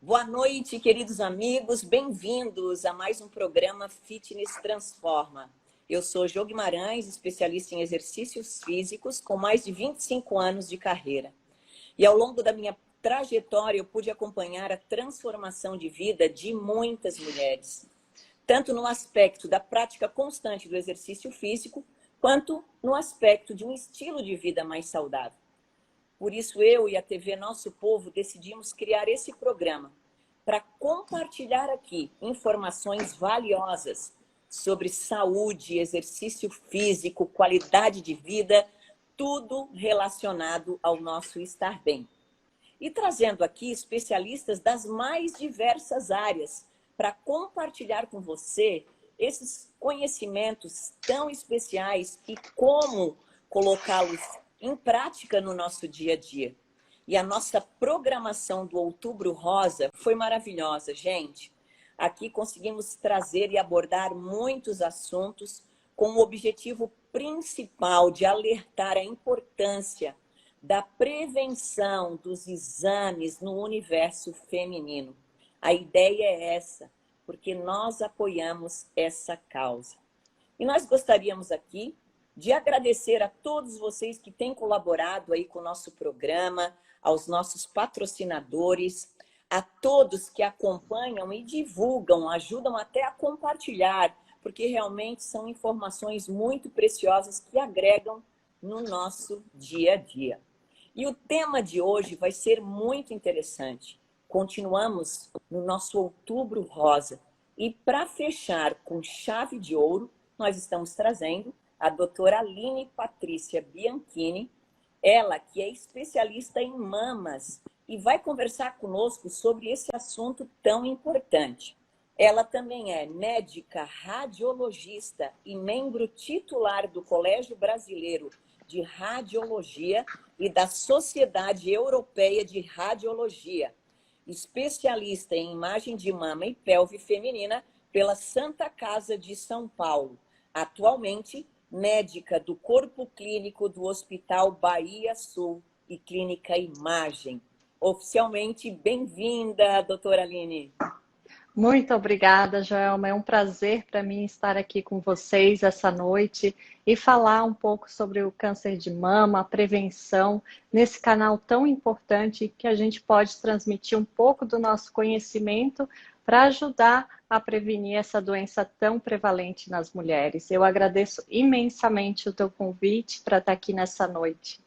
Boa noite, queridos amigos. Bem-vindos a mais um programa Fitness Transforma. Eu sou Jo Guimarães, especialista em exercícios físicos, com mais de 25 anos de carreira. E ao longo da minha trajetória, eu pude acompanhar a transformação de vida de muitas mulheres, tanto no aspecto da prática constante do exercício físico, quanto no aspecto de um estilo de vida mais saudável. Por isso, eu e a TV Nosso Povo decidimos criar esse programa para compartilhar aqui informações valiosas sobre saúde, exercício físico, qualidade de vida, tudo relacionado ao nosso estar bem. E trazendo aqui especialistas das mais diversas áreas para compartilhar com você esses conhecimentos tão especiais e como colocá-los em prática no nosso dia a dia. E a nossa programação do Outubro Rosa foi maravilhosa, gente. Aqui conseguimos trazer e abordar muitos assuntos com o objetivo principal de alertar a importância da prevenção dos exames no universo feminino. A ideia é essa, porque nós apoiamos essa causa. E nós gostaríamos aqui de agradecer a todos vocês que têm colaborado aí com o nosso programa, aos nossos patrocinadores, a todos que acompanham e divulgam, ajudam até a compartilhar, porque realmente são informações muito preciosas que agregam no nosso dia a dia. E o tema de hoje vai ser muito interessante. Continuamos no nosso Outubro Rosa. E para fechar com chave de ouro, nós estamos trazendo a doutora Aline Patrícia Bianchini, ela que é especialista em mamas e vai conversar conosco sobre esse assunto tão importante. Ela também é médica radiologista e membro titular do Colégio Brasileiro de Radiologia e da Sociedade Europeia de Radiologia, especialista em imagem de mama e pelve feminina pela Santa Casa de São Paulo. Atualmente, médica do Corpo Clínico do Hospital Bahia Sul e Clínica Imagem. Oficialmente, bem-vinda, doutora Aline. Muito obrigada, Joelma. É um prazer para mim estar aqui com vocês essa noite e falar um pouco sobre o câncer de mama, a prevenção, nesse canal tão importante que a gente pode transmitir um pouco do nosso conhecimento para ajudar a prevenir essa doença tão prevalente nas mulheres. Eu agradeço imensamente o teu convite para estar aqui nessa noite.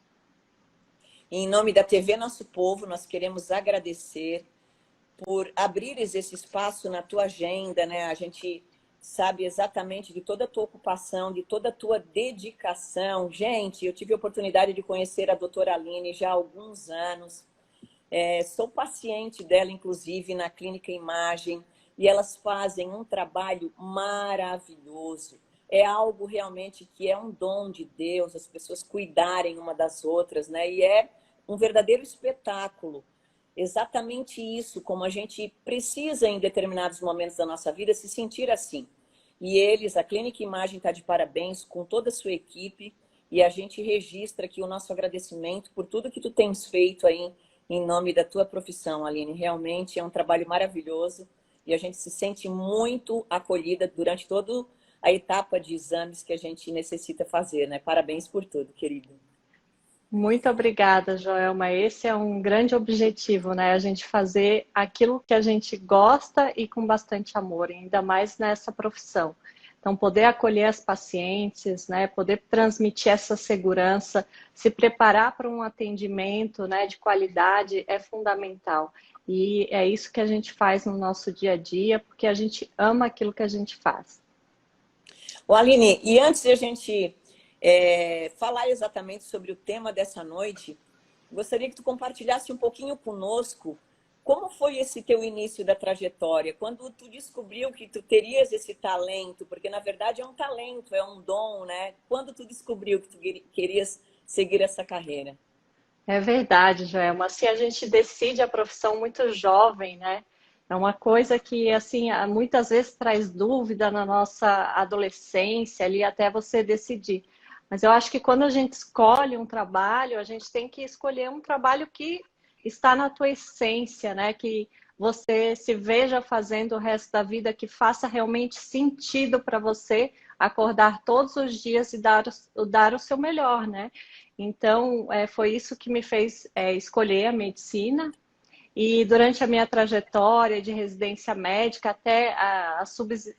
Em nome da TV Nosso Povo, nós queremos agradecer por abrires esse espaço na tua agenda, né? A gente sabe exatamente de toda a tua ocupação, de toda a tua dedicação. Gente, eu tive a oportunidade de conhecer a doutora Aline já há alguns anos. Sou paciente dela, inclusive, na Clínica Imagem, e elas fazem um trabalho maravilhoso. É algo realmente que é um dom de Deus, as pessoas cuidarem uma das outras, né? E é um verdadeiro espetáculo. Exatamente isso, como a gente precisa em determinados momentos da nossa vida se sentir assim. E eles, a Clínica Imagem está de parabéns com toda a sua equipe e a gente registra aqui o nosso agradecimento por tudo que tu tens feito aí em nome da tua profissão, Aline. Realmente é um trabalho maravilhoso e a gente se sente muito acolhida durante toda a etapa de exames que a gente necessita fazer, né? Parabéns por tudo, querida. Muito obrigada, Joelma. Esse é um grande objetivo, né? A gente fazer aquilo que a gente gosta e com bastante amor, ainda mais nessa profissão. Então, poder acolher as pacientes, né? Poder transmitir essa segurança, se preparar para um atendimento, né, de qualidade é fundamental. E é isso que a gente faz no nosso dia a dia, porque a gente ama aquilo que a gente faz. Ô, Aline, e antes de a gente falar exatamente sobre o tema dessa noite, gostaria que tu compartilhasse um pouquinho conosco como foi esse teu início da trajetória, quando tu descobriu que tu terias esse talento, porque na verdade é um talento, é um dom, né? Quando tu descobriu que tu querias seguir essa carreira? É verdade, Joelma. Assim, a gente decide a profissão muito jovem, né? É uma coisa que, assim, muitas vezes traz dúvida na nossa adolescência, ali até você decidir. Mas eu acho que quando a gente escolhe um trabalho, a gente tem que escolher um trabalho que está na tua essência, né? Que você se veja fazendo o resto da vida, que faça realmente sentido para você acordar todos os dias e dar o seu melhor, né? Então, foi isso que me fez escolher a medicina. E durante a minha trajetória de residência médica, até as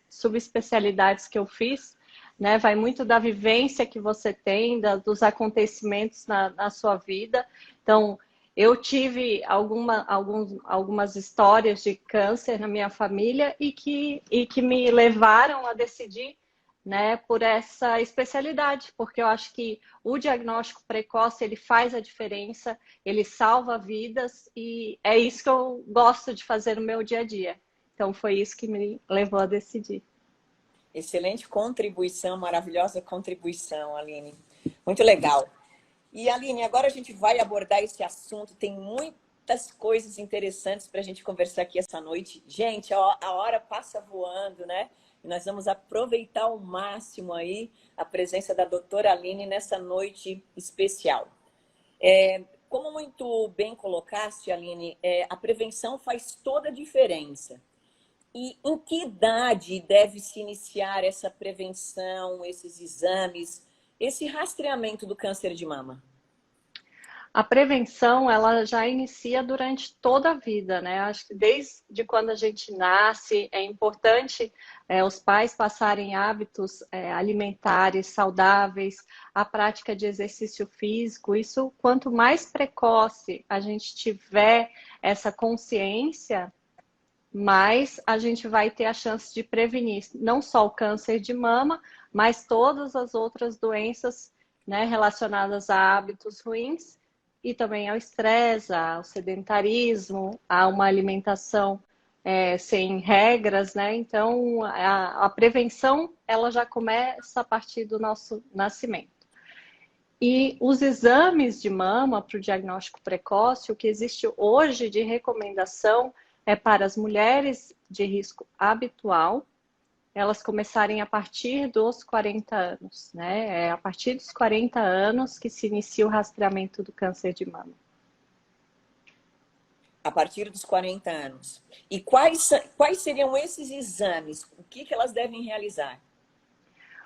subespecialidades que eu fiz, né, vai muito da vivência que você tem, dos acontecimentos na sua vida. Então, eu tive algumas histórias de câncer na minha família e que me levaram a decidir, né, por essa especialidade, porque eu acho que o diagnóstico precoce ele faz a diferença, ele salva vidas e é isso que eu gosto de fazer no meu dia a dia. Então foi isso que me levou a decidir. Excelente contribuição, maravilhosa contribuição, Aline. Muito legal. E, Aline, agora a gente vai abordar esse assunto. Tem muitas coisas interessantes para a gente conversar aqui essa noite. Gente, a hora passa voando, né? E nós vamos aproveitar ao máximo aí a presença da doutora Aline nessa noite especial. Como muito bem colocaste, Aline, a prevenção faz toda a diferença. E em que idade deve se iniciar essa prevenção, esses exames, esse rastreamento do câncer de mama? A prevenção, ela já inicia durante toda a vida, né? Acho que desde quando a gente nasce, é importante os pais passarem hábitos alimentares saudáveis, a prática de exercício físico. Isso, quanto mais precoce a gente tiver essa consciência, mais a gente vai ter a chance de prevenir não só o câncer de mama, mas todas as outras doenças, né, relacionadas a hábitos ruins e também ao estresse, ao sedentarismo, a uma alimentação sem regras, né? Então, a prevenção, ela já começa a partir do nosso nascimento. E os exames de mama para o diagnóstico precoce, o que existe hoje de recomendação é para as mulheres de risco habitual, elas começarem a partir dos 40 anos, né? É a partir dos 40 anos que se inicia o rastreamento do câncer de mama. A partir dos 40 anos. E quais seriam esses exames? O que elas devem realizar?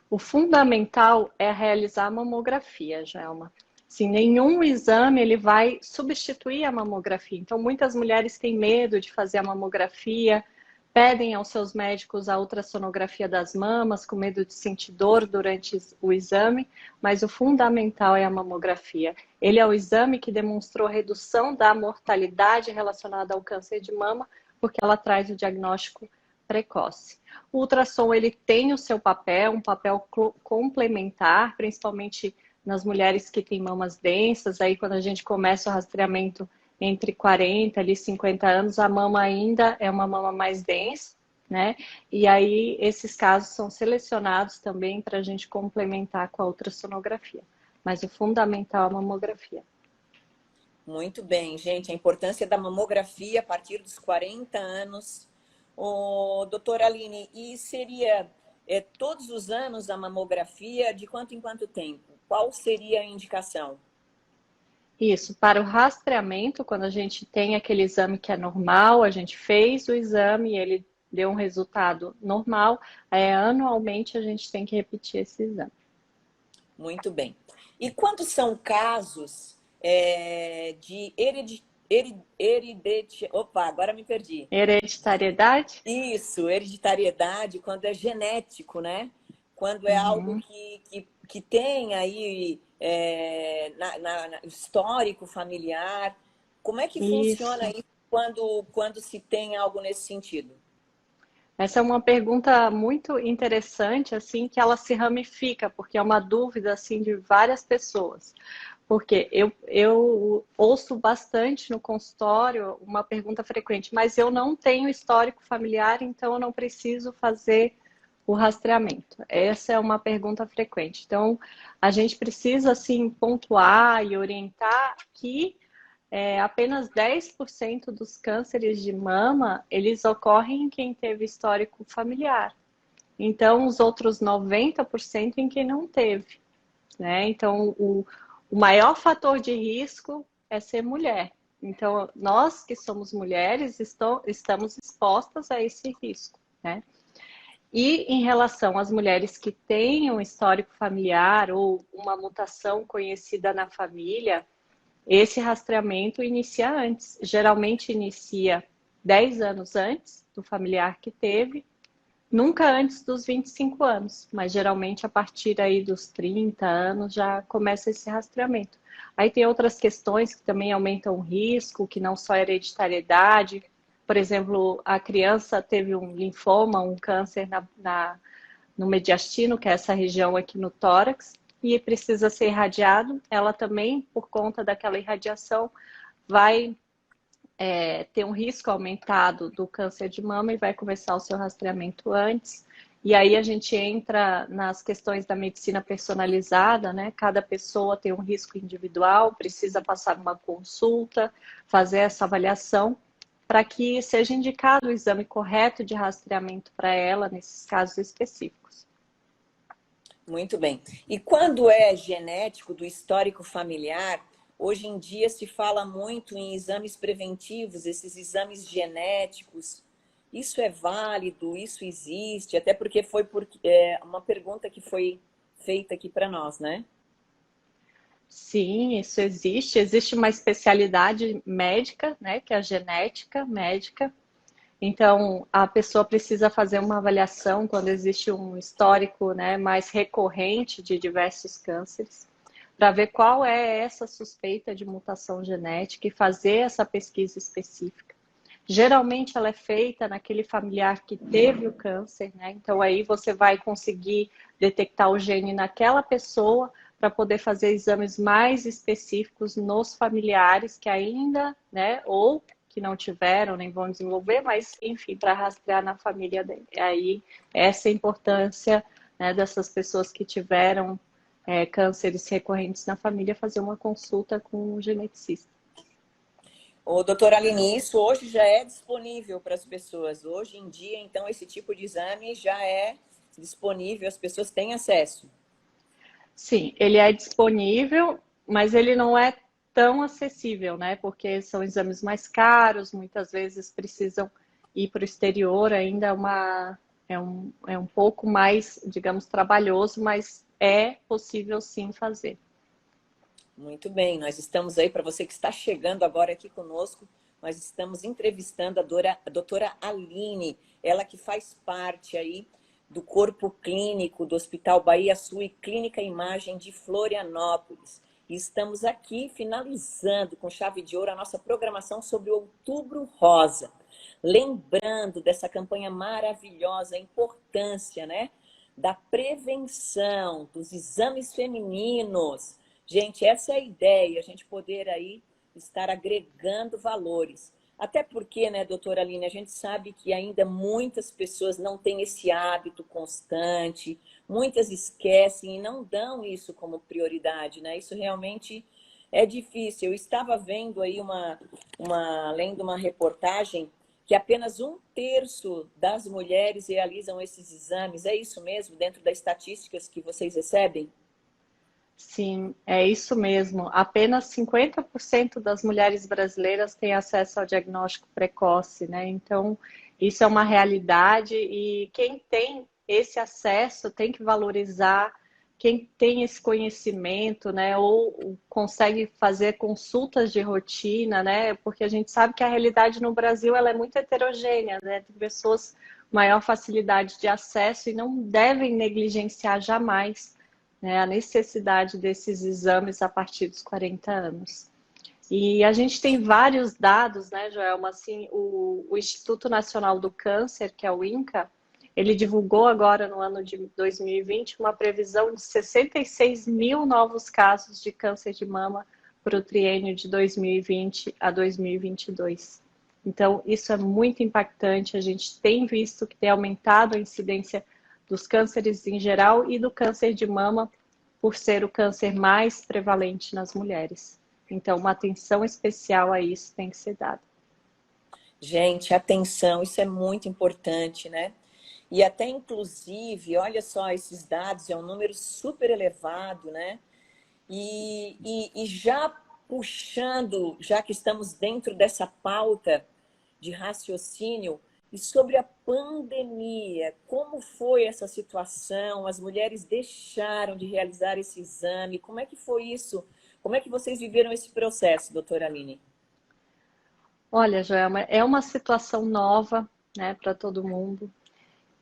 O fundamental é realizar a mamografia, Gelma. Sim, nenhum exame ele vai substituir a mamografia. Então, muitas mulheres têm medo de fazer a mamografia, pedem aos seus médicos a ultrassonografia das mamas, com medo de sentir dor durante o exame, mas o fundamental é a mamografia. Ele é o exame que demonstrou redução da mortalidade relacionada ao câncer de mama, porque ela traz o diagnóstico precoce. O ultrassom ele tem o seu papel, um papel complementar, principalmente nas mulheres que têm mamas densas. Aí quando a gente começa o rastreamento entre 40 e 50 anos, a mama ainda é uma mama mais densa, né? E aí esses casos são selecionados também para a gente complementar com a ultrassonografia. Mas o fundamental é a mamografia. Muito bem, gente. A importância da mamografia a partir dos 40 anos. Doutora Aline, e seria todos os anos a mamografia? De quanto em quanto tempo? Qual seria a indicação? Isso, para o rastreamento, quando a gente tem aquele exame que é normal, a gente fez o exame e ele deu um resultado normal, anualmente a gente tem que repetir esse exame. Muito bem. E quando são casos de agora me perdi. Hereditariedade? Isso, hereditariedade, quando é genético, né? Quando é algo que tem aí histórico familiar. Como é que funciona isso quando se tem algo nesse sentido? Essa é uma pergunta muito interessante, assim, que ela se ramifica, porque é uma dúvida, assim, de várias pessoas. Porque eu ouço bastante no consultório uma pergunta frequente, mas eu não tenho histórico familiar, então eu não preciso fazer o rastreamento. Essa é uma pergunta frequente. Então, a gente precisa, assim, pontuar e orientar que apenas 10% dos cânceres de mama, eles ocorrem em quem teve histórico familiar. Então, os outros 90% em quem não teve, né? Então, o maior fator de risco é ser mulher. Então, nós que somos mulheres estamos expostas a esse risco, né? E em relação às mulheres que têm um histórico familiar ou uma mutação conhecida na família, esse rastreamento inicia antes. Geralmente inicia 10 anos antes do familiar que teve, nunca antes dos 25 anos, mas geralmente a partir aí dos 30 anos já começa esse rastreamento. Aí tem outras questões que também aumentam o risco, que não só a hereditariedade. Por exemplo, a criança teve um linfoma, um câncer no mediastino, que é essa região aqui no tórax, e precisa ser irradiado. Ela também, por conta daquela irradiação, vai ter um risco aumentado do câncer de mama e vai começar o seu rastreamento antes. E aí a gente entra nas questões da medicina personalizada, né? Cada pessoa tem um risco individual, precisa passar uma consulta, fazer essa avaliação para que seja indicado o exame correto de rastreamento para ela nesses casos específicos. Muito bem. E quando é genético, do histórico familiar, hoje em dia se fala muito em exames preventivos, esses exames genéticos. Isso é válido? Isso existe? Até porque foi uma pergunta que foi feita aqui para nós, né? Sim, isso existe. Existe uma especialidade médica, né, que é a genética médica. Então, a pessoa precisa fazer uma avaliação quando existe um histórico, né, mais recorrente de diversos cânceres, para ver qual é essa suspeita de mutação genética e fazer essa pesquisa específica. Geralmente ela é feita naquele familiar que teve o câncer, né? Então aí você vai conseguir detectar o gene naquela pessoa para poder fazer exames mais específicos nos familiares que ainda, né, ou que não tiveram, nem vão desenvolver, mas enfim, para rastrear na família dele. Aí essa é a importância, né, dessas pessoas que tiveram cânceres recorrentes na família fazer uma consulta com um geneticista. Ô, doutora Aline, isso hoje já é disponível para as pessoas. Hoje em dia, então, esse tipo de exame já é disponível, as pessoas têm acesso. Sim, ele é disponível, mas ele não é tão acessível, né? Porque são exames mais caros, muitas vezes precisam ir para o exterior, ainda é um pouco mais, digamos, trabalhoso, mas é possível sim fazer. Muito bem, nós estamos aí, para você que está chegando agora aqui conosco, nós estamos entrevistando a doutora Aline, ela que faz parte aí do corpo clínico do Hospital Bahia Sul e Clínica Imagem de Florianópolis. E estamos aqui finalizando com chave de ouro a nossa programação sobre o Outubro Rosa. Lembrando dessa campanha maravilhosa, a importância, né, da prevenção, dos exames femininos. Gente, essa é a ideia, a gente poder aí estar agregando valores. Até porque, né, doutora Aline, a gente sabe que ainda muitas pessoas não têm esse hábito constante, muitas esquecem e não dão isso como prioridade, né? Isso realmente é difícil. Eu estava vendo aí lendo uma reportagem que apenas 1/3 das mulheres realizam esses exames. É isso mesmo, dentro das estatísticas que vocês recebem? Sim, é isso mesmo. Apenas 50% das mulheres brasileiras têm acesso ao diagnóstico precoce, né? Então, isso é uma realidade e quem tem esse acesso tem que valorizar, quem tem esse conhecimento, né? Ou consegue fazer consultas de rotina, né? Porque a gente sabe que a realidade no Brasil ela é muito heterogênea, né? Tem pessoas com maior facilidade de acesso e não devem negligenciar jamais, né, a necessidade desses exames a partir dos 40 anos. E a gente tem vários dados, né, Joelma? Assim, o Instituto Nacional do Câncer, que é o INCA, ele divulgou agora no ano de 2020 uma previsão de 66 mil novos casos de câncer de mama para o triênio de 2020 a 2022. Então, isso é muito impactante. A gente tem visto que tem aumentado a incidência dos cânceres em geral e do câncer de mama, por ser o câncer mais prevalente nas mulheres. Então, uma atenção especial a isso tem que ser dada. Gente, atenção, isso é muito importante, né? E até, inclusive, olha só, esses dados, é um número super elevado, né? E já puxando, já que estamos dentro dessa pauta de raciocínio, e sobre a pandemia, como foi essa situação? As mulheres deixaram de realizar esse exame? Como é que foi isso? Como é que vocês viveram esse processo, doutora Aline? Olha, Joelma, é uma situação nova, né, para todo mundo.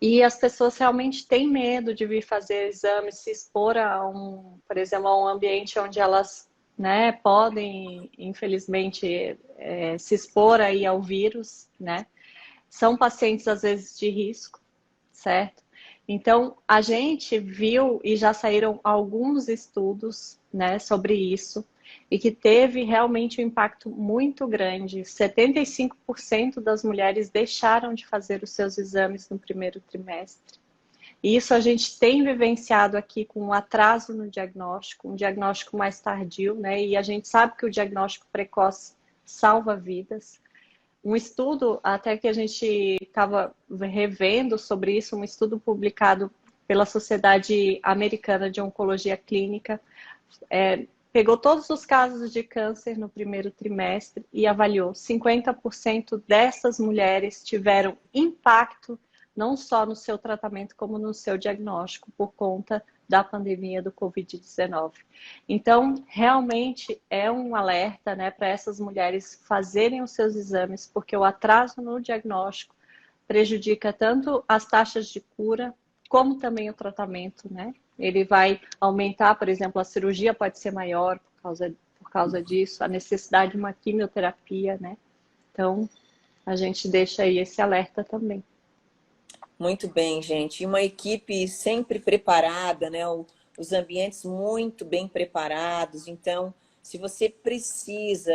E as pessoas realmente têm medo de vir fazer exame, se expor a por exemplo, a um ambiente onde elas, né, podem, infelizmente, se expor aí ao vírus, né? São pacientes, às vezes, de risco, certo? Então, a gente viu e já saíram alguns estudos, né, sobre isso, e que teve realmente um impacto muito grande. 75% das mulheres deixaram de fazer os seus exames no primeiro trimestre. E isso a gente tem vivenciado aqui com um atraso no diagnóstico, um diagnóstico mais tardio, né? E a gente sabe que o diagnóstico precoce salva vidas. Um estudo, até que a gente estava revendo sobre isso, um estudo publicado pela Sociedade Americana de Oncologia Clínica, pegou todos os casos de câncer no primeiro trimestre e avaliou 50% dessas mulheres tiveram impacto não só no seu tratamento, como no seu diagnóstico, por conta da pandemia do Covid-19. Então, realmente é um alerta, né, para essas mulheres fazerem os seus exames, porque o atraso no diagnóstico prejudica tanto as taxas de cura, como também o tratamento, né? Ele vai aumentar, por exemplo, a cirurgia pode ser maior por causa disso, a necessidade de uma quimioterapia, né? Então, a gente deixa aí esse alerta também. Muito bem, gente. E uma equipe sempre preparada, né? Os ambientes muito bem preparados. Então, se você precisa,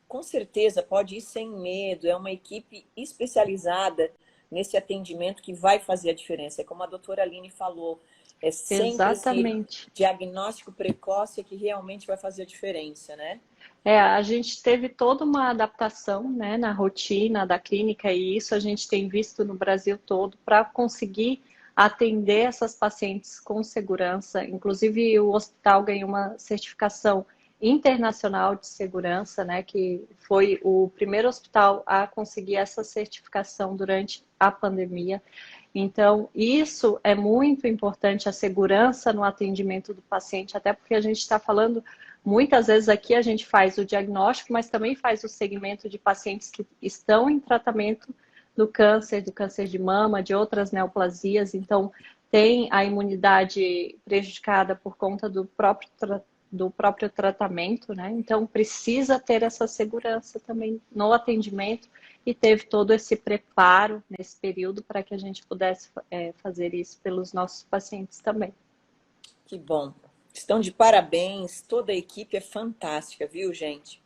com certeza pode ir sem medo. É uma equipe especializada nesse atendimento que vai fazer a diferença. É como a doutora Aline falou, é sempre esse Exatamente. diagnóstico precoce que realmente vai fazer a diferença, né? A gente teve toda uma adaptação, né, na rotina da clínica e isso a gente tem visto no Brasil todo para conseguir atender essas pacientes com segurança. Inclusive, o hospital ganhou uma certificação internacional de segurança, né, que foi o primeiro hospital a conseguir essa certificação durante a pandemia. Então, isso é muito importante, a segurança no atendimento do paciente, até porque a gente está falando, muitas vezes aqui a gente faz o diagnóstico, mas também faz o segmento de pacientes que estão em tratamento do câncer de mama, de outras neoplasias, então tem a imunidade prejudicada por conta do próprio tratamento, né? Então precisa ter essa segurança também no atendimento e teve todo esse preparo nesse período para que a gente pudesse fazer isso pelos nossos pacientes também. Que bom. Estão de parabéns. Toda a equipe é fantástica, viu, gente?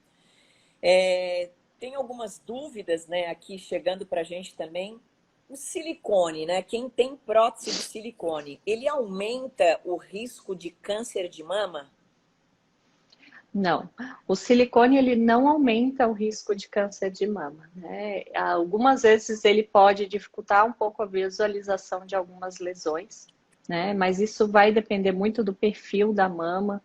Tem algumas dúvidas, né, aqui chegando para a gente também. O silicone, né? Quem tem prótese de silicone, ele aumenta o risco de câncer de mama? Não, o silicone ele não aumenta o risco de câncer de mama, né? Algumas vezes ele pode dificultar um pouco a visualização de algumas lesões, né? Mas isso vai depender muito do perfil da mama.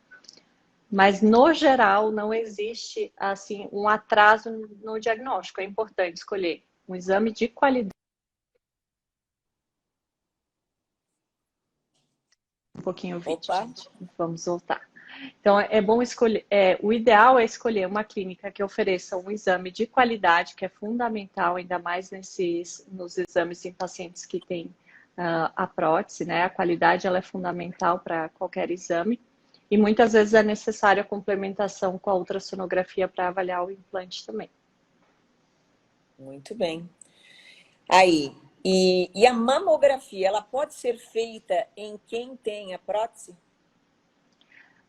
Mas no geral não existe assim um atraso no diagnóstico. É importante escolher um exame de qualidade. Um pouquinho o vídeo, Opa, gente. Vamos voltar. Então, é bom escolher. O ideal é escolher uma clínica que ofereça um exame de qualidade, que é fundamental, ainda mais nos exames em pacientes que têm a prótese, né? A qualidade ela é fundamental para qualquer exame. E muitas vezes é necessária a complementação com a ultrassonografia para avaliar o implante também. muito bem. Aí, e a mamografia, ela pode ser feita em quem tem a prótese?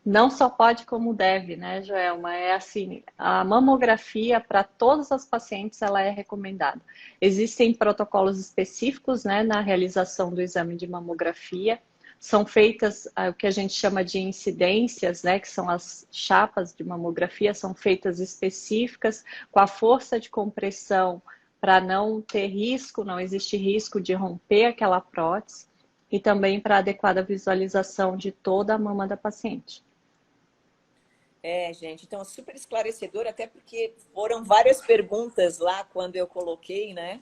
Não só pode como deve, né, Joelma? É assim, a mamografia para todas as pacientes ela é recomendada. Existem protocolos específicos, né, na realização do exame de mamografia. São feitas o que a gente chama de incidências, né, que são as chapas de mamografia, são feitas específicas com a força de compressão para não ter risco, não existe risco de romper aquela prótese e também para adequada visualização de toda a mama da paciente. Gente, então super esclarecedor, até porque foram várias perguntas lá quando eu coloquei, né?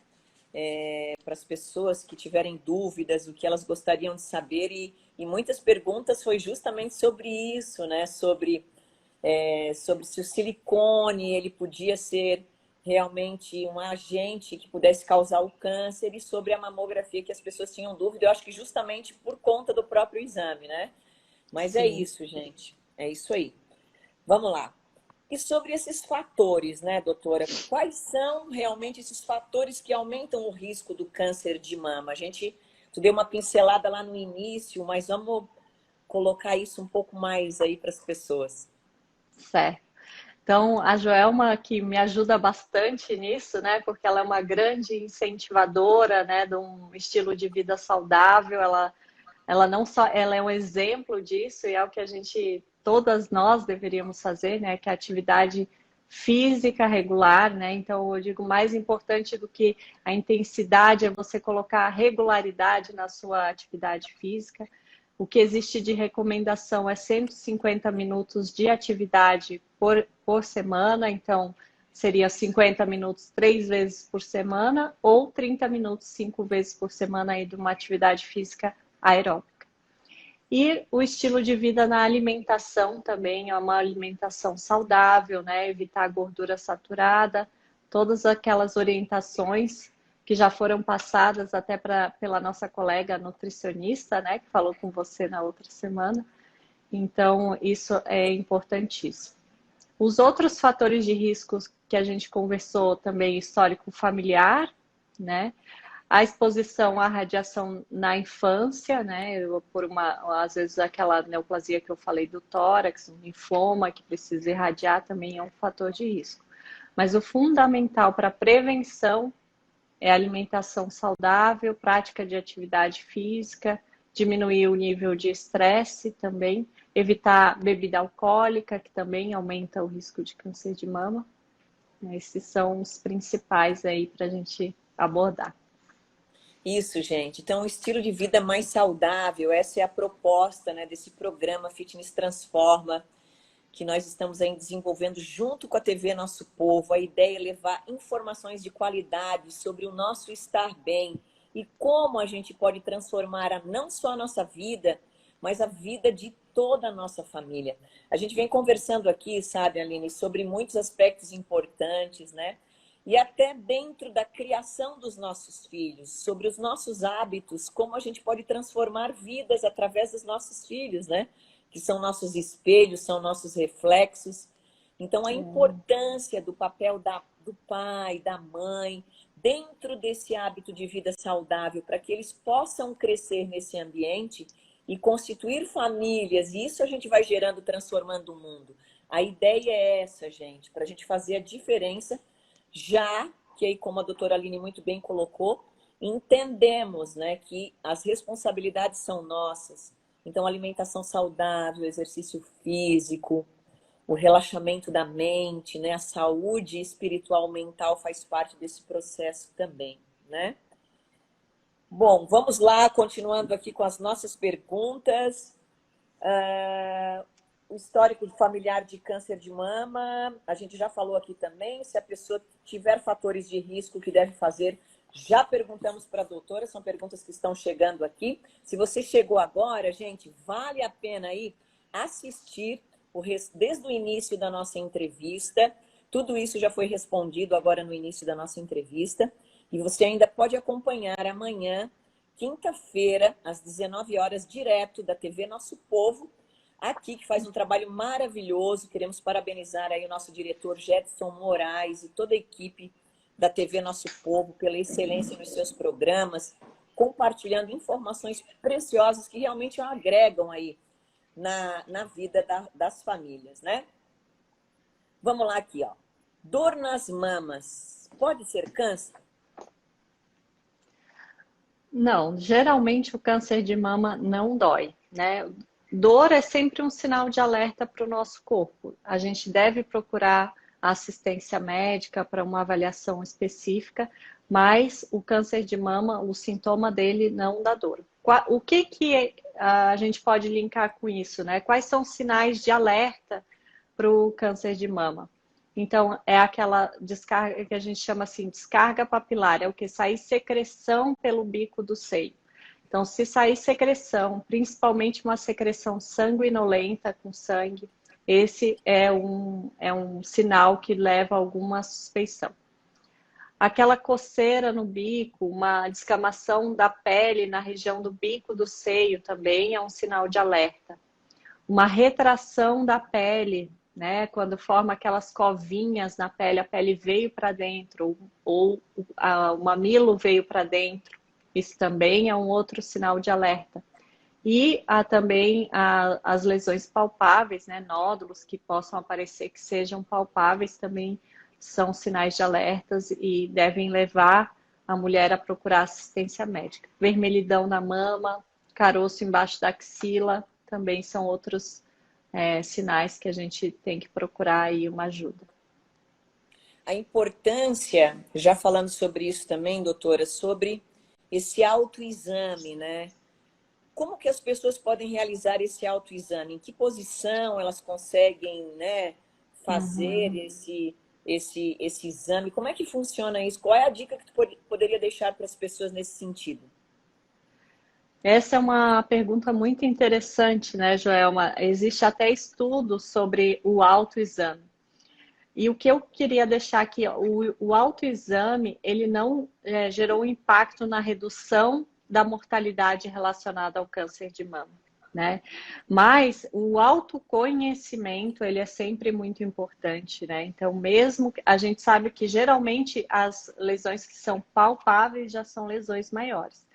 Para as pessoas que tiverem dúvidas, o que elas gostariam de saber, e muitas perguntas foi justamente sobre isso, né? Sobre se o silicone ele podia ser realmente um agente que pudesse causar o câncer e sobre a mamografia que as pessoas tinham dúvida, eu acho que justamente por conta do próprio exame, né? Mas é Sim. isso, gente. É isso aí. Vamos lá. E sobre esses fatores, né, doutora? Quais são realmente esses fatores que aumentam o risco do câncer de mama? Tu deu uma pincelada lá no início, mas vamos colocar isso um pouco mais aí para as pessoas. Certo. Então, a Joelma, que me ajuda bastante nisso, né? Porque ela é uma grande incentivadora, né, de um estilo de vida saudável. Ela não só, ela é um exemplo disso e é o que todas nós deveríamos fazer, né? Que é a atividade física regular, né? Então, eu digo, mais importante do que a intensidade é você colocar a regularidade na sua atividade física. O que existe de recomendação é 150 minutos de atividade por semana, então seria 50 minutos 3 vezes por semana ou 30 minutos 5 vezes por semana aí de uma atividade física aeróbica. E o estilo de vida na alimentação também é uma alimentação saudável, né? Evitar gordura saturada, todas aquelas orientações que já foram passadas até pela nossa colega nutricionista, né? Que falou com você na outra semana. Então, isso é importantíssimo. Os outros fatores de riscos que a gente conversou também, histórico familiar, né? A exposição à radiação na infância, né? Por às vezes aquela neoplasia que eu falei do tórax, um linfoma que precisa irradiar também é um fator de risco. Mas o fundamental para a prevenção é alimentação saudável, prática de atividade física, diminuir o nível de estresse também, evitar bebida alcoólica, que também aumenta o risco de câncer de mama. Esses são os principais aí para a gente abordar. Isso, gente. Então, um estilo de vida mais saudável, essa é a proposta, né, desse programa Fitness Transforma, que nós estamos aí desenvolvendo junto com a TV Nosso Povo. A ideia é levar informações de qualidade sobre o nosso estar bem e como a gente pode transformar não só a nossa vida, mas a vida de toda a nossa família. A gente vem conversando aqui, sabe, Aline, sobre muitos aspectos importantes, né? E até dentro da criação dos nossos filhos, sobre os nossos hábitos, como a gente pode transformar vidas através dos nossos filhos, né? Que são nossos espelhos, são nossos reflexos. Então, a importância do papel do pai, da mãe, dentro desse hábito de vida saudável, para que eles possam crescer nesse ambiente e constituir famílias, e isso a gente vai gerando, transformando o mundo. A ideia é essa, gente, para a gente fazer a diferença, já que aí, como a doutora Aline muito bem colocou, entendemos, né, que as responsabilidades são nossas. Então, alimentação saudável, exercício físico, o relaxamento da mente, né? A saúde espiritual mental faz parte desse processo também, né? Bom, vamos lá, continuando aqui com as nossas perguntas. O histórico familiar de câncer de mama, a gente já falou aqui também. Se a pessoa tiver fatores de risco, o que deve fazer? Já perguntamos para a doutora, são perguntas que estão chegando aqui. Se você chegou agora, gente, vale a pena aí assistir desde o início da nossa entrevista. Tudo isso já foi respondido agora no início da nossa entrevista. E você ainda pode acompanhar amanhã, quinta-feira, às 19 horas, direto da TV Nosso Povo, aqui, que faz um trabalho maravilhoso. Queremos parabenizar aí o nosso diretor Jetson Moraes e toda a equipe da TV Nosso Povo pela excelência nos seus programas, compartilhando informações preciosas que realmente agregam aí na vida das famílias, né? Vamos lá aqui, ó. Dor nas mamas pode ser câncer? Não, geralmente o câncer de mama não dói, né? Dor é sempre um sinal de alerta para o nosso corpo. A gente deve procurar a assistência médica para uma avaliação específica, mas o câncer de mama, o sintoma dele não dá dor. O que a gente pode linkar com isso, né? Quais são os sinais de alerta para o câncer de mama. Então, é aquela descarga que a gente chama assim, descarga papilar, é o que? Sair secreção pelo bico do seio. Então, se sair secreção, principalmente uma secreção sanguinolenta com sangue, esse é um sinal que leva a alguma suspeição. Aquela coceira no bico, uma descamação da pele na região do bico do seio também é um sinal de alerta. Uma retração da pele, né? Quando forma aquelas covinhas na pele, a pele veio para dentro ou o mamilo veio para dentro. Isso também é um outro sinal de alerta. E há também as lesões palpáveis, né? Nódulos que possam aparecer, que sejam palpáveis, também são sinais de alertas e devem levar a mulher a procurar assistência médica. Vermelhidão na mama, caroço embaixo da axila, também são outros sinais que a gente tem que procurar aí uma ajuda. A importância, já falando sobre isso também, doutora, sobre esse autoexame, né? Como que as pessoas podem realizar esse autoexame? Em que posição elas conseguem, né, fazer esse exame? Como é que funciona isso? Qual é a dica que tu poderia deixar para as pessoas nesse sentido? Essa é uma pergunta muito interessante, né, Joelma? Existe até estudo sobre o autoexame. E o que eu queria deixar aqui, o autoexame, ele não gerou impacto na redução da mortalidade relacionada ao câncer de mama, né? Mas o autoconhecimento, ele é sempre muito importante, né? Então, mesmo a gente sabe que geralmente as lesões que são palpáveis já são lesões maiores.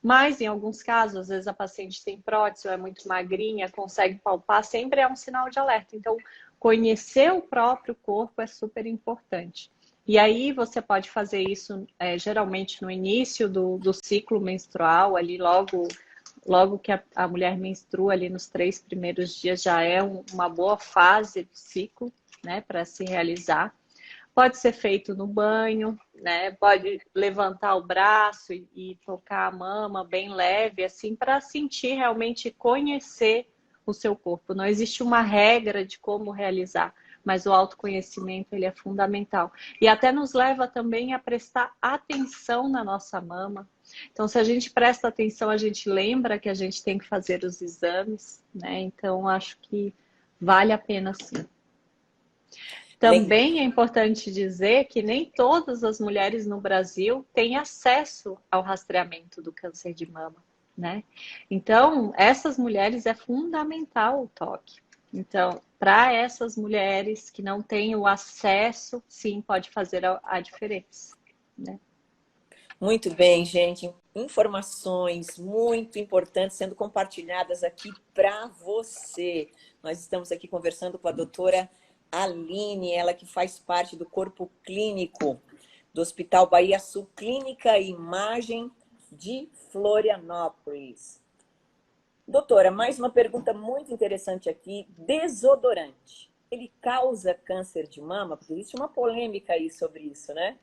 Mas, em alguns casos, às vezes a paciente tem prótese ou é muito magrinha, consegue palpar, sempre é um sinal de alerta. Então, conhecer o próprio corpo é super importante. E aí você pode fazer isso geralmente no início do ciclo menstrual, ali logo que a mulher menstrua, ali nos 3 primeiros dias, já é uma boa fase do ciclo, né, para se realizar. Pode ser feito no banho, né? Pode levantar o braço e tocar a mama bem leve, assim, para sentir realmente conhecer o seu corpo. Não existe uma regra de como realizar, mas o autoconhecimento ele é fundamental. E até nos leva também a prestar atenção na nossa mama. Então, se a gente presta atenção, a gente lembra que a gente tem que fazer os exames, né? Então, acho que vale a pena sim. Também é importante dizer que nem todas as mulheres no Brasil têm acesso ao rastreamento do câncer de mama, né? Então, essas mulheres é fundamental o toque. Então, para essas mulheres que não têm o acesso, sim, pode fazer a diferença, né? Muito bem, gente. Informações muito importantes sendo compartilhadas aqui para você. Nós estamos aqui conversando com a doutora Aline, ela que faz parte do corpo clínico do Hospital Bahia Sul, Clínica e Imagem de Florianópolis. Doutora, mais uma pergunta muito interessante aqui. Desodorante, ele causa câncer de mama? Porque existe uma polêmica aí sobre isso, né?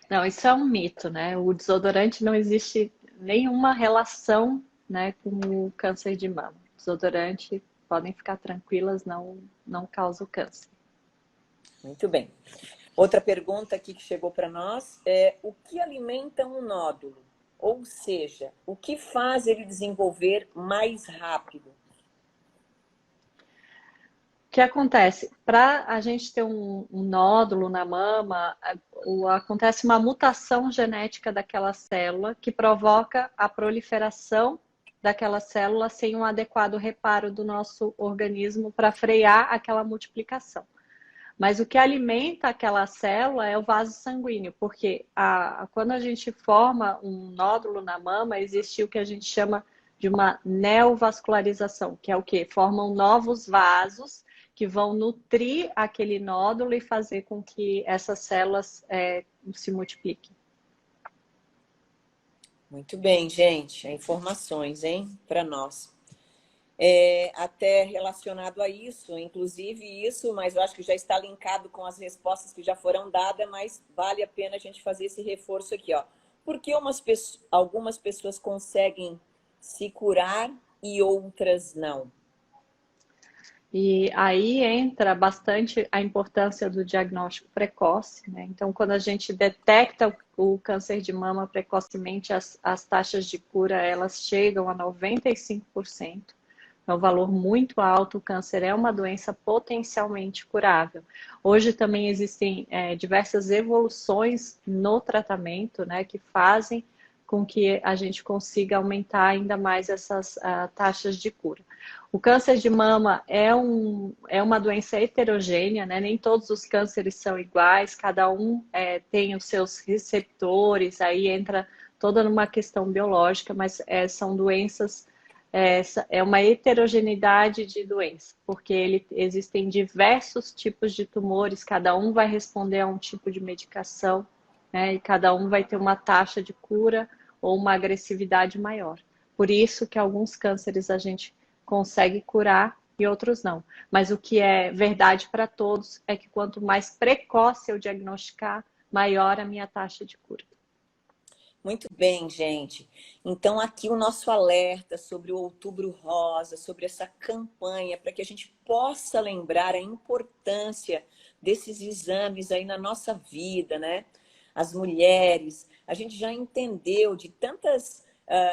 Não, isso é um mito, né? O desodorante não existe nenhuma relação, né, com o câncer de mama. Desodorante, podem ficar tranquilas, não causa o câncer. Muito bem. Outra pergunta aqui que chegou para nós é: o que alimenta um nódulo? Ou seja, o que faz ele desenvolver mais rápido? O que acontece? Para a gente ter um nódulo na mama, acontece uma mutação genética daquela célula que provoca a proliferação daquela célula sem um adequado reparo do nosso organismo para frear aquela multiplicação. Mas o que alimenta aquela célula é o vaso sanguíneo, porque quando a gente forma um nódulo na mama, existe o que a gente chama de uma neovascularização, que é o quê? Formam novos vasos que vão nutrir aquele nódulo e fazer com que essas células se multipliquem. Muito bem, gente. Informações, hein, para nós. Até relacionado a isso, inclusive isso, mas eu acho que já está linkado com as respostas que já foram dadas, mas vale a pena a gente fazer esse reforço aqui, ó. Por que algumas pessoas conseguem se curar e outras não? E aí entra bastante a importância do diagnóstico precoce, né? Então, quando a gente detecta o câncer de mama precocemente, as taxas de cura, elas chegam a 95%. É um valor muito alto. O câncer é uma doença potencialmente curável. Hoje também existem diversas evoluções no tratamento, né, que fazem com que a gente consiga aumentar ainda mais essas taxas de cura. O câncer de mama é uma doença heterogênea, né? Nem todos os cânceres são iguais, cada um tem os seus receptores, aí entra toda numa questão biológica, mas são doenças, é uma heterogeneidade de doença, porque existem diversos tipos de tumores, cada um vai responder a um tipo de medicação, né? E cada um vai ter uma taxa de cura ou uma agressividade maior. Por isso que alguns cânceres a gente consegue curar e outros não. Mas o que é verdade para todos é que quanto mais precoce eu diagnosticar, maior a minha taxa de cura. Muito bem, gente. Então, aqui o nosso alerta sobre o Outubro Rosa, sobre essa campanha, para que a gente possa lembrar a importância desses exames aí na nossa vida, né? As mulheres, a gente já entendeu de tantas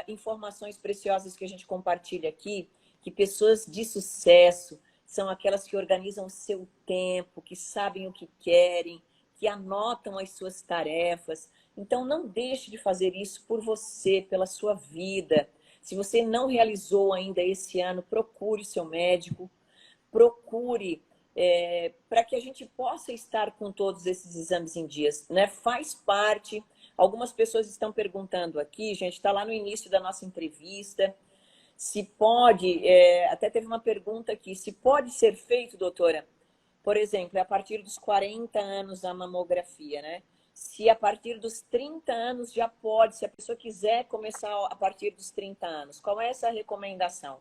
informações preciosas que a gente compartilha aqui, que pessoas de sucesso são aquelas que organizam o seu tempo, que sabem o que querem, que anotam as suas tarefas. Então, não deixe de fazer isso por você, pela sua vida. Se você não realizou ainda esse ano, procure o seu médico, procure para que a gente possa estar com todos esses exames em dias, né? Faz parte. Algumas pessoas estão perguntando aqui, gente, está lá no início da nossa entrevista, se pode, até teve uma pergunta aqui, se pode ser feito, doutora, por exemplo, a partir dos 40 anos a mamografia, né? Se a partir dos 30 anos já pode, se a pessoa quiser começar a partir dos 30 anos, qual é essa recomendação?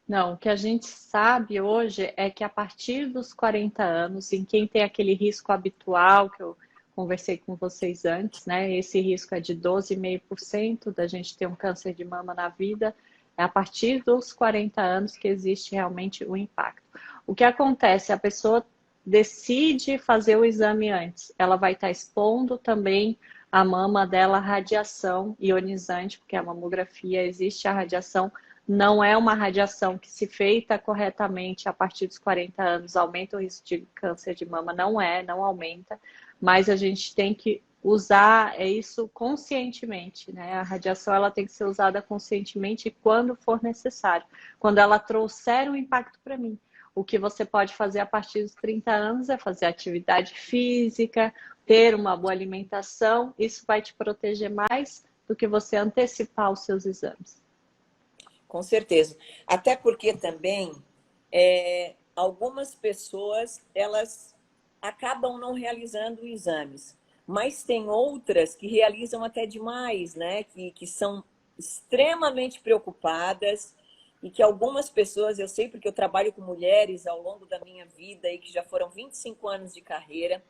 Não, o que a gente sabe hoje é que a partir dos 40 anos, em quem tem aquele risco habitual que eu conversei com vocês antes, né? Esse risco é de 12,5% da gente ter um câncer de mama na vida. É a partir dos 40 anos que existe realmente o impacto. O que acontece? A pessoa decide fazer o exame antes. Ela vai estar expondo também a mama dela à radiação ionizante, porque a mamografia existe a radiação, não é uma radiação que, se feita corretamente a partir dos 40 anos, aumenta o risco de câncer de mama. Não aumenta, mas a gente tem que usar isso conscientemente, né? A radiação ela tem que ser usada conscientemente quando for necessário, quando ela trouxer um impacto para mim. O que você pode fazer a partir dos 30 anos é fazer atividade física, ter uma boa alimentação, isso vai te proteger mais do que você antecipar os seus exames. Com certeza. Até porque também algumas pessoas elas acabam não realizando exames, mas tem outras que realizam até demais, né? Que são extremamente preocupadas e que algumas pessoas, eu sei porque eu trabalho com mulheres ao longo da minha vida e que já foram 25 anos de carreira,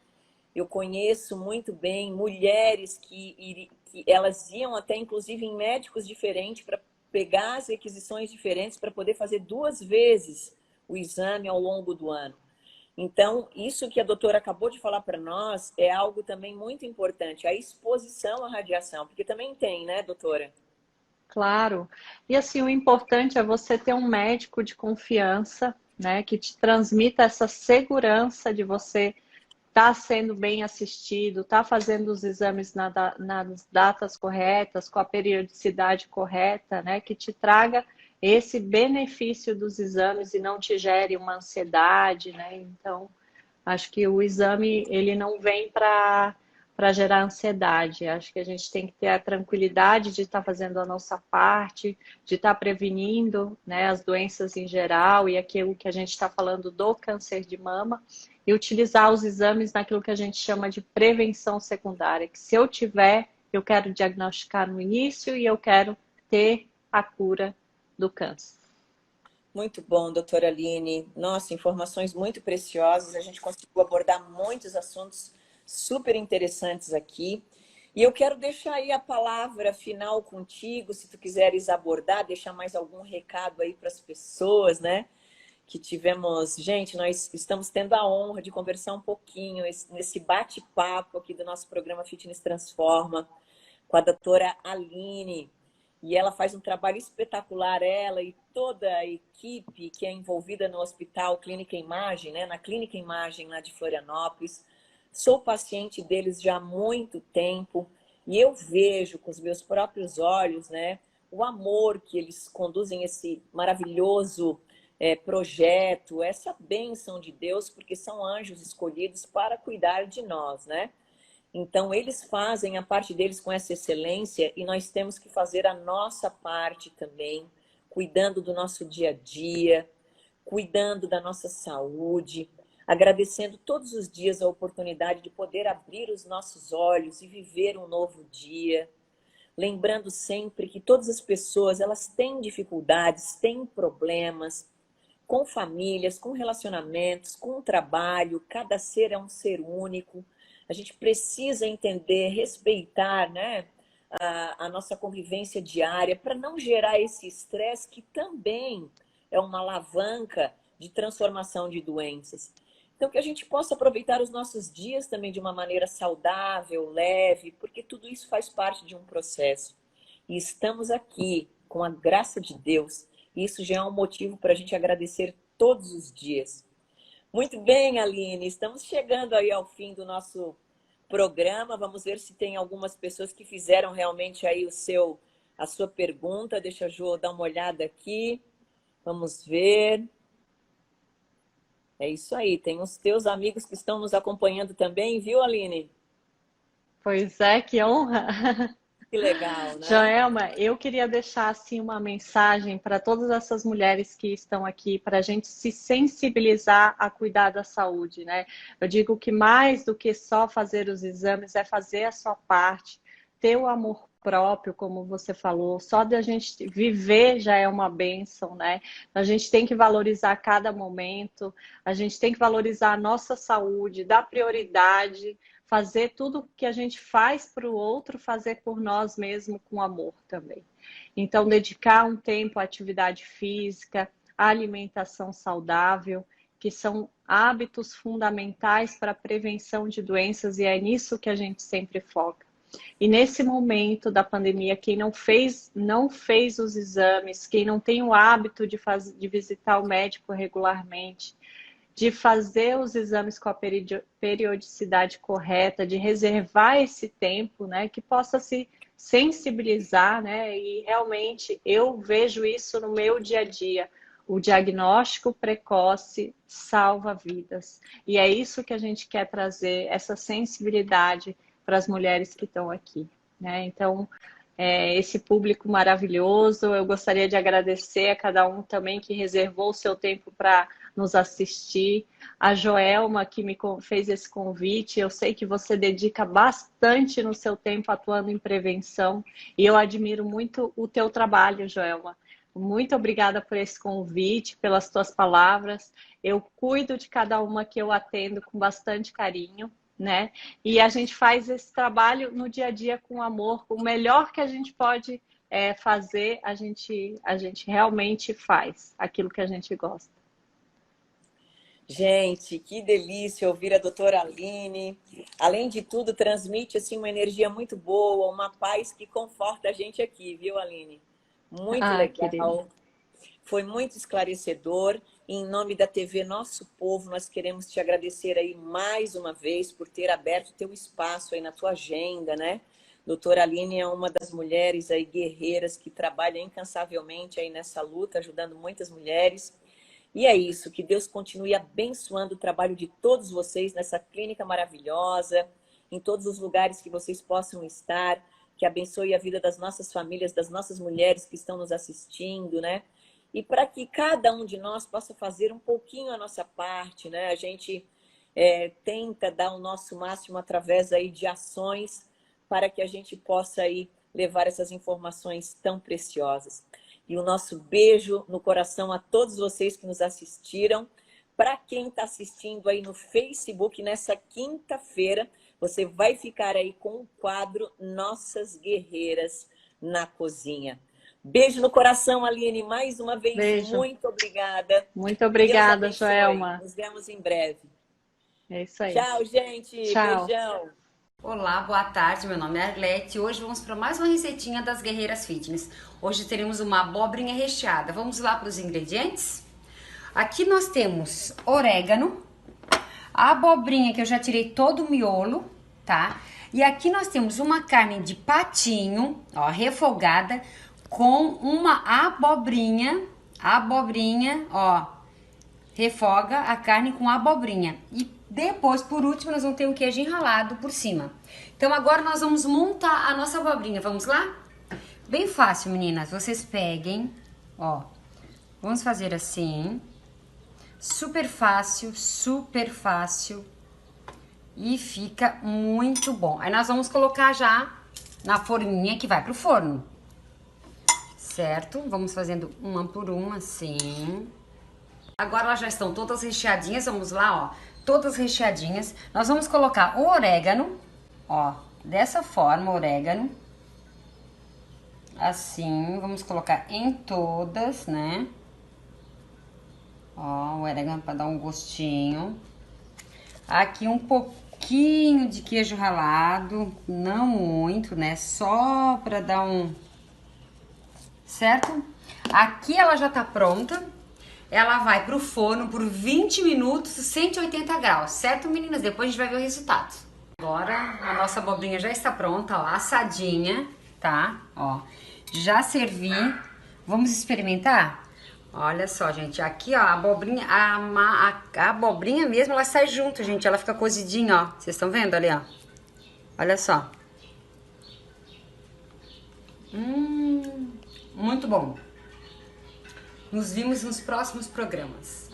eu conheço muito bem mulheres que elas iam até inclusive em médicos diferentes para pegar as requisições diferentes para poder fazer 2 vezes o exame ao longo do ano. Então, isso que a doutora acabou de falar para nós é algo também muito importante, a exposição à radiação, porque também tem, né, doutora? Claro. E assim, o importante é você ter um médico de confiança, né, que te transmita essa segurança de você estar sendo bem assistido, estar fazendo os exames nas datas corretas, com a periodicidade correta, né, que te traga esse benefício dos exames e não te gere uma ansiedade, né? Então, acho que o exame ele não vem para gerar ansiedade. Acho que a gente tem que ter a tranquilidade de estar fazendo a nossa parte, de estar prevenindo, né, as doenças em geral e aquilo que a gente está falando do câncer de mama e utilizar os exames naquilo que a gente chama de prevenção secundária, que se eu tiver, eu quero diagnosticar no início e eu quero ter a cura do câncer. Muito bom, doutora Aline. Nossa, informações muito preciosas. A gente conseguiu abordar muitos assuntos super interessantes aqui. E eu quero deixar aí a palavra final contigo, se tu quiseres abordar, deixar mais algum recado aí para as pessoas, né? que tivemos... Gente, nós estamos tendo a honra de conversar um pouquinho nesse bate-papo aqui do nosso programa Fitness Transforma com a doutora Aline. E ela faz um trabalho espetacular, ela e toda a equipe que é envolvida no Hospital Clínica Imagem, né? Na Clínica Imagem lá de Florianópolis. Sou paciente deles já há muito tempo e eu vejo com os meus próprios olhos, né, o amor que eles conduzem esse maravilhoso projeto, essa bênção de Deus, porque são anjos escolhidos para cuidar de nós, né? Então, eles fazem a parte deles com essa excelência e nós temos que fazer a nossa parte também, cuidando do nosso dia a dia, cuidando da nossa saúde, agradecendo todos os dias a oportunidade de poder abrir os nossos olhos e viver um novo dia, lembrando sempre que todas as pessoas, elas têm dificuldades, têm problemas, com famílias, com relacionamentos, com trabalho, cada ser é um ser único. A gente precisa entender, respeitar, né, a nossa convivência diária para não gerar esse estresse que também é uma alavanca de transformação de doenças. Então, que a gente possa aproveitar os nossos dias também de uma maneira saudável, leve, porque tudo isso faz parte de um processo. E estamos aqui, com a graça de Deus, e isso já é um motivo para a gente agradecer todos os dias. Muito bem, Aline, estamos chegando aí ao fim do nosso programa. Vamos ver se tem algumas pessoas que fizeram realmente aí a sua pergunta. Deixa a Jo dar uma olhada aqui. Vamos ver. É isso aí, tem os teus amigos que estão nos acompanhando também, viu, Aline? Pois é, que honra! Que legal, né? Joelma, eu queria deixar assim uma mensagem para todas essas mulheres que estão aqui, para a gente se sensibilizar a cuidar da saúde, né? Eu digo que mais do que só fazer os exames é fazer a sua parte, ter o amor próprio, como você falou, só de a gente viver já é uma bênção, né? A gente tem que valorizar cada momento, a gente tem que valorizar a nossa saúde, dar prioridade, fazer tudo que a gente faz para o outro, fazer por nós mesmos com amor também. Então, dedicar um tempo à atividade física, à alimentação saudável, que são hábitos fundamentais para a prevenção de doenças, e é nisso que a gente sempre foca. E nesse momento da pandemia, quem não fez os exames, quem não tem o hábito de visitar o médico regularmente, de fazer os exames com a periodicidade correta, de reservar esse tempo, né, que possa se sensibilizar, né, e realmente eu vejo isso no meu dia a dia. O diagnóstico precoce salva vidas. E é isso que a gente quer trazer, essa sensibilidade para as mulheres que estão aqui, né? Então, esse público maravilhoso, eu gostaria de agradecer a cada um também que reservou o seu tempo para nos assistir, a Joelma que me fez esse convite, eu sei que você dedica bastante no seu tempo atuando em prevenção e eu admiro muito o teu trabalho, Joelma. Muito obrigada por esse convite, pelas tuas palavras. Eu cuido de cada uma que eu atendo com bastante carinho, né? E a gente faz esse trabalho no dia a dia com amor, o melhor que a gente pode fazer, a gente realmente faz aquilo que a gente gosta. Gente, que delícia ouvir a doutora Aline. Além de tudo, transmite assim, uma energia muito boa, uma paz que conforta a gente aqui, viu, Aline? Muito Querida. legal. Foi muito esclarecedor. Em nome da TV Nosso Povo, nós queremos te agradecer aí mais uma vez por ter aberto teu espaço aí na tua agenda, né? Doutora Aline é uma das mulheres aí guerreiras que trabalha incansavelmente aí nessa luta, ajudando muitas mulheres. E é isso, que Deus continue abençoando o trabalho de todos vocês nessa clínica maravilhosa, em todos os lugares que vocês possam estar, que abençoe a vida das nossas famílias, das nossas mulheres que estão nos assistindo, né? E para que cada um de nós possa fazer um pouquinho a nossa parte, né? A gente tenta dar o nosso máximo através aí de ações para que a gente possa aí levar essas informações tão preciosas. E o nosso beijo no coração a todos vocês que nos assistiram. Para quem está assistindo aí no Facebook, nessa quinta-feira, você vai ficar aí com o quadro Nossas Guerreiras na Cozinha. Beijo no coração, Aline. Mais uma vez, Beijo. muito obrigada. Muito obrigada, Deus abençoe. Joelma. Nos vemos em breve. É isso aí. Tchau, gente. Tchau. Beijão. Olá, boa tarde, meu nome é Arlete e hoje vamos para mais uma receitinha das Guerreiras Fitness. Hoje teremos uma abobrinha recheada. Vamos lá para os ingredientes? Aqui nós temos orégano, a abobrinha que eu já tirei todo o miolo, tá? E aqui nós temos uma carne de patinho, ó, refogada, com uma abobrinha, ó, refoga a carne com abobrinha. E depois, por último, nós vamos ter um queijo ralado por cima. Então agora nós vamos montar a nossa abobrinha, vamos lá? Bem fácil, meninas, vocês peguem, ó, vamos fazer assim, super fácil, e fica muito bom. Aí nós vamos colocar já na forminha que vai pro forno, certo? Vamos fazendo uma por uma, assim. Agora elas já estão todas recheadinhas, vamos lá, ó. Todas recheadinhas. Nós vamos colocar o orégano, ó, dessa forma, orégano. Assim, vamos colocar em todas, né? Ó, o orégano para dar um gostinho. Aqui um pouquinho de queijo ralado, não muito, né? Só para dar um... Certo? Aqui ela já tá pronta. Ela vai pro forno por 20 minutos, 180 graus, certo, meninas? Depois a gente vai ver o resultado. Agora a nossa abobrinha já está pronta, ó, assadinha, tá? Ó, já servi. Vamos experimentar? Olha só, gente, aqui, ó, a abobrinha, a abobrinha mesmo, ela sai junto, gente. Ela fica cozidinha, ó. Vocês estão vendo ali, ó? Olha só. Muito bom. Nos vemos nos próximos programas.